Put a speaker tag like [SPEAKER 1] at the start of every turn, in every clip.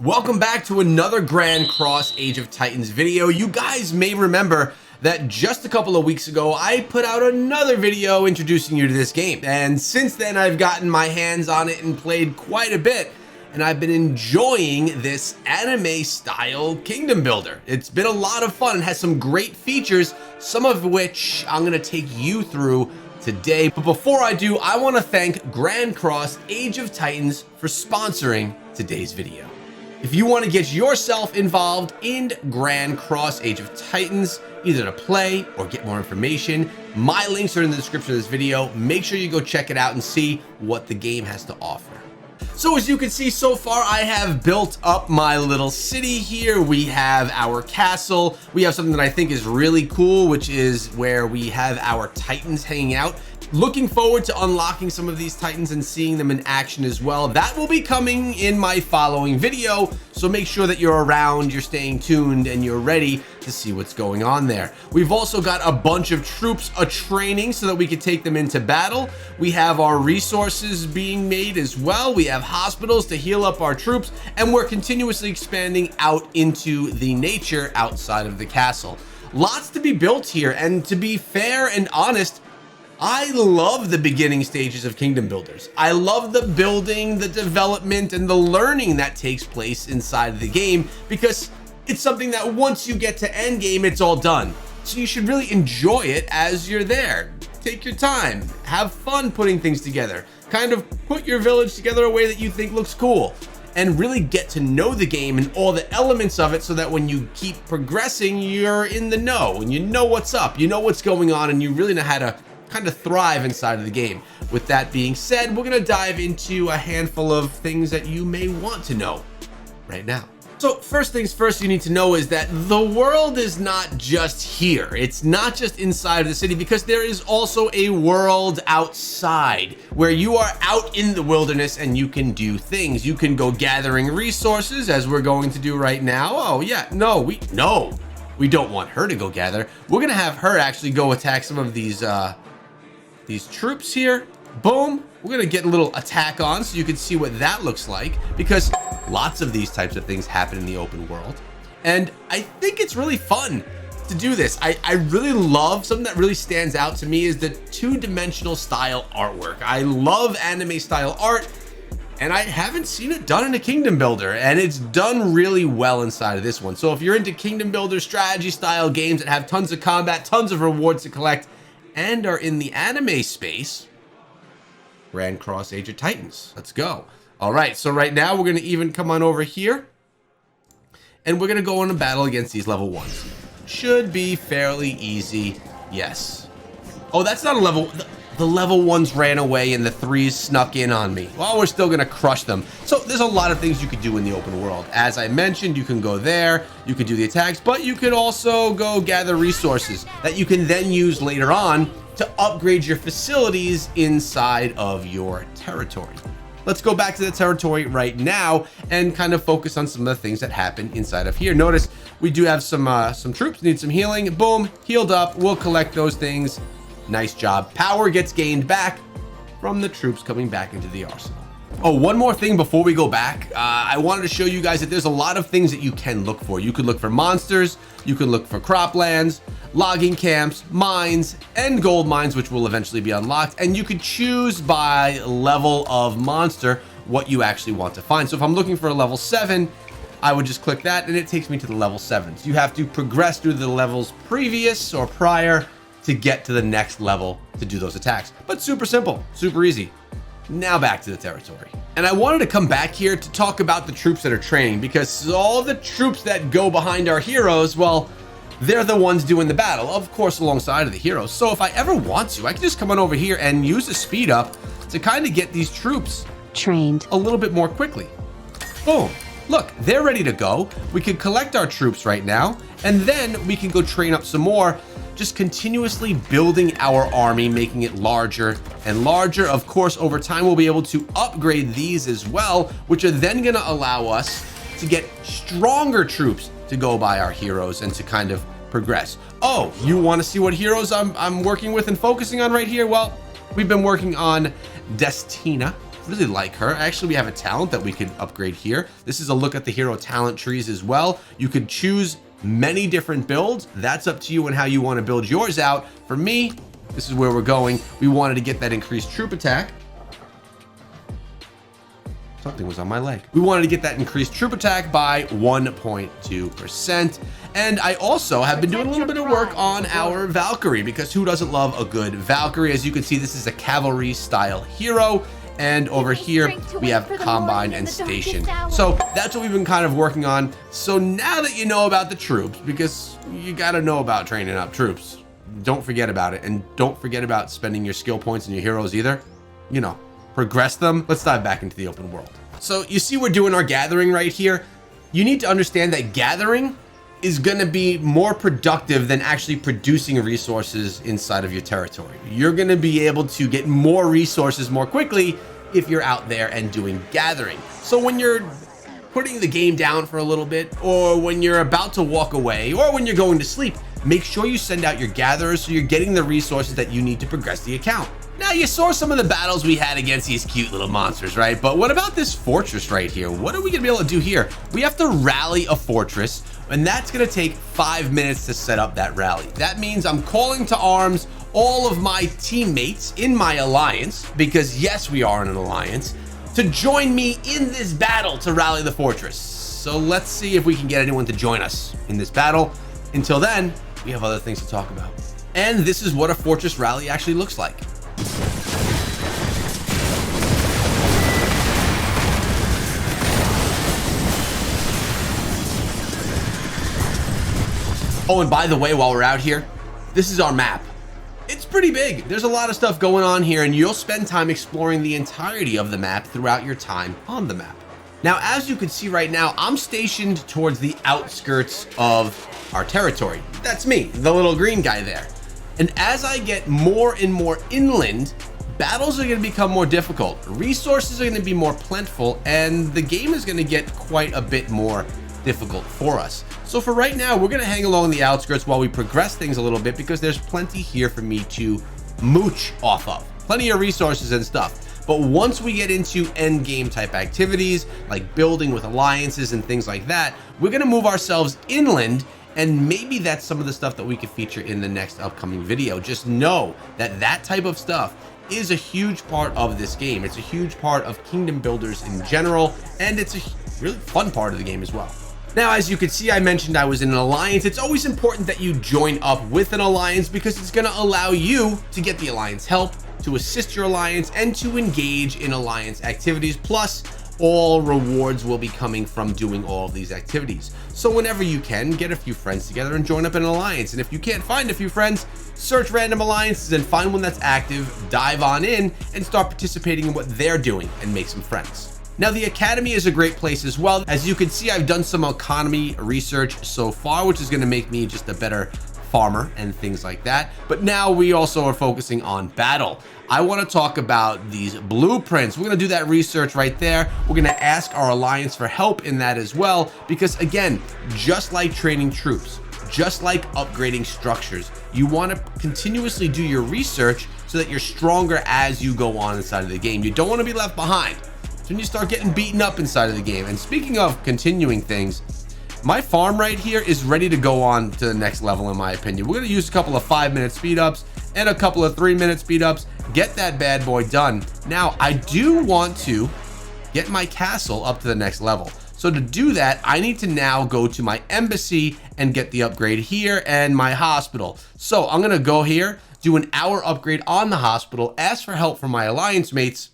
[SPEAKER 1] Welcome back to another Grand Cross Age of Titans video. You guys may remember that just a couple of weeks ago, I put out another video introducing you to this game. And since then, I've gotten my hands on it and played quite a bit. And I've been enjoying this anime-style kingdom builder. It's been a lot of fun and has some great features, some of which I'm gonna take you through today. But before I do, I wanna thank Grand Cross Age of Titans for sponsoring today's video. If you want to get yourself involved in Grand Cross Age of Titans, either to play or get more information, my links are in the description of this video. Make sure you go check it out and see what the game has to offer. So as you can see so far, I have built up my little city here. We have our castle. We have something that I think is really cool, which is where we have our Titans hanging out. Looking forward to unlocking some of these Titans and seeing them in action as well. That will be coming in my following video, so make sure that you're around, you're staying tuned, and you're ready to see what's going on there. We've also got a bunch of troops training so that we can take them into battle. We have our resources being made as well. We have hospitals to heal up our troops, and we're continuously expanding out into the nature outside of the castle. Lots to be built here, and to be fair and honest, I love the beginning stages of kingdom builders. I love the building, the development, and the learning that takes place inside of the game because it's something that once you get to end game, it's all done. So you should really enjoy it as you're there. Take your time, have fun putting things together, kind of put your village together a way that you think looks cool, and really get to know the game and all the elements of it so that when you keep progressing, you're in the know and you know what's up, you know what's going on, and you really know how to kind of thrive inside of the game. With that being said, we're gonna dive into a handful of things that you may want to know right now. So first things first, you need to know is that the world is not just here. It's not just inside of the city, because there is also a world outside where you are out in the wilderness and you can do things. You can go gathering resources, as we're going to do right now. Oh yeah, no, we don't want her to go gather. We're gonna have her actually go attack some of these troops here. Boom, we're gonna get a little attack on so you can see what that looks like, because lots of these types of things happen in the open world. And I think it's really fun to do this. I really love, something that really stands out to me is the two-dimensional style artwork. I love anime style art, and I haven't seen it done in a kingdom builder, and it's done really well inside of this one. So if you're into kingdom builder strategy style games that have tons of combat, tons of rewards to collect, and are in the anime space, Grand Cross Age of Titans. Let's go. All right, so right now we're gonna even come on over here and we're gonna go in a battle against these level ones. Should be fairly easy, yes. Oh, that's not a level, the level ones ran away and the threes snuck in on me. Well, we're still gonna crush them. So there's a lot of things you could do in the open world. As I mentioned, you can go there, you can do the attacks, but you could also go gather resources that you can then use later on to upgrade your facilities inside of your territory. Let's go back to the territory right now and kind of focus on some of the things that happen inside of here. Notice we do have some troops need some healing. Boom, healed up. We'll collect those things. Nice job. Power gets gained back from the troops coming back into the arsenal. Oh, one more thing before we go back. I wanted to show you guys that there's a lot of things that you can look for. You could look for monsters, you could look for croplands, logging camps, mines, and gold mines, which will eventually be unlocked. And you could choose by level of monster what you actually want to find. So if I'm looking for a level 7, I would just click that and it takes me to the level 7s. You have to progress through the levels previous or prior to get to the next level to do those attacks. But super simple, super easy. Now back to the territory. And I wanted to come back here to talk about the troops that are training, because all the troops that go behind our heroes, well, they're the ones doing the battle, of course, alongside of the heroes. So if I ever want to, I can just come on over here and use the speed up to kind of get these troops trained a little bit more quickly. Boom. Look, they're ready to go. We can collect our troops right now, and then we can go train up some more, just continuously building our army, making it larger and larger. Of course, over time, we'll be able to upgrade these as well, which are then gonna allow us to get stronger troops to go by our heroes and to kind of progress. Oh, you wanna see what heroes I'm working with and focusing on right here? Well, we've been working on Destina Really like her. Actually, we have a talent that we could upgrade here. This is a look at the hero talent trees as well. You could choose many different builds. That's up to you and how you want to build yours out. For me, this is where we're going. We wanted to get that increased troop attack. Something was on my leg. We wanted to get that increased troop attack by 1.2%. And I also have been doing a little bit of work on our Valkyrie, because who doesn't love a good Valkyrie? As you can see, this is a cavalry style hero. And over here, we have Combine and Station. So that's what we've been kind of working on. So now that you know about the troops, because you got to know about training up troops, don't forget about it. And don't forget about spending your skill points and your heroes either. You know, progress them. Let's dive back into the open world. So you see we're doing our gathering right here. You need to understand that gathering is going to be more productive than actually producing resources inside of your territory. You're going to be able to get more resources more quickly if you're out there and doing gathering. So when you're putting the game down for a little bit, or when you're about to walk away, or when you're going to sleep, make sure you send out your gatherers so you're getting the resources that you need to progress the account. Now, you saw some of the battles we had against these cute little monsters, right? But what about this fortress right here? What are we gonna be able to do here? We have to rally a fortress, and that's gonna take 5 minutes to set up that rally. That means I'm calling to arms all of my teammates in my alliance, because yes, we are in an alliance, to join me in this battle to rally the fortress. So let's see if we can get anyone to join us in this battle. Until then, we have other things to talk about. And this is what a fortress rally actually looks like. Oh, and by the way, while we're out here, this is our map. It's pretty big. There's a lot of stuff going on here, and you'll spend time exploring the entirety of the map throughout your time on the map. Now, as you can see right now, I'm stationed towards the outskirts of our territory. That's me, the little green guy there. And as I get more and more inland, battles are going to become more difficult. Resources are going to be more plentiful, and the game is going to get quite a bit more difficult for us. So for right now, we're going to hang along the outskirts while we progress things a little bit, because there's plenty here for me to mooch off of. Plenty of resources and stuff. But once we get into end game type activities, like building with alliances and things like that, we're going to move ourselves inland. And maybe that's some of the stuff that we could feature in the next upcoming video. Just know that that type of stuff is a huge part of this game. It's a huge part of Kingdom Builders in general, and it's a really fun part of the game as well. Now, as you can see, I mentioned I was in an alliance. It's always important that you join up with an alliance, because it's going to allow you to get the alliance help, to assist your alliance, and to engage in alliance activities. Plus, all rewards will be coming from doing all of these activities. So whenever you can, get a few friends together and join up in an alliance. And if you can't find a few friends, search random alliances and find one that's active, dive on in, and start participating in what they're doing and make some friends. Now, the Academy is a great place as well. As you can see, I've done some economy research so far, which is going to make me just a better farmer and things like that. But now we also are focusing on battle. I want to talk about these blueprints. We're going to do that research right there. We're going to ask our alliance for help in that as well, because again, just like training troops, just like upgrading structures, you want to continuously do your research so that you're stronger as you go on inside of the game. You don't want to be left behind. So when you start getting beaten up inside of the game. And speaking of continuing things, my farm right here is ready to go on to the next level, in my opinion. We're going to use a couple of 5-minute speed ups and a couple of 3-minute speed ups, get that bad boy done. Now, I do want to get my castle up to the next level. So to do that, I need to now go to my embassy and get the upgrade here, and my hospital. So I'm going to go here, do an hour upgrade on the hospital, ask for help from my alliance mates.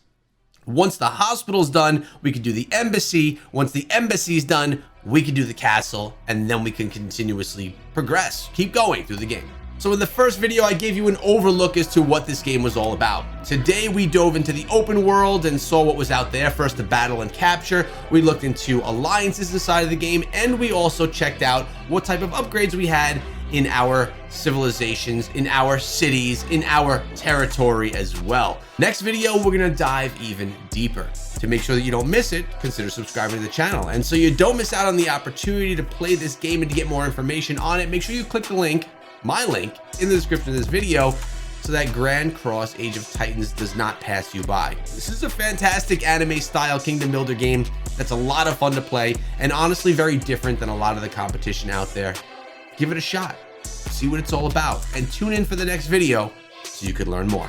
[SPEAKER 1] Once the hospital's done, we can do the embassy. Once the embassy's done, we can do the castle, and then we can continuously progress, keep going through the game. So in the first video, I gave you an overlook as to what this game was all about. Today, we dove into the open world and saw what was out there. First, the battle and capture. We looked into alliances inside of the game, and we also checked out what type of upgrades we had in our civilizations, in our cities, in our territory as well. Next video, we're gonna dive even deeper. To make sure that you don't miss it, consider subscribing to the channel. And so you don't miss out on the opportunity to play this game and to get more information on it, make sure you click the link, my link, in the description of this video, so that Grand Cross Age of Titans does not pass you by. This is a fantastic anime style kingdom builder game that's a lot of fun to play and honestly very different than a lot of the competition out there. Give it a shot, see what it's all about, and tune in for the next video so you could learn more.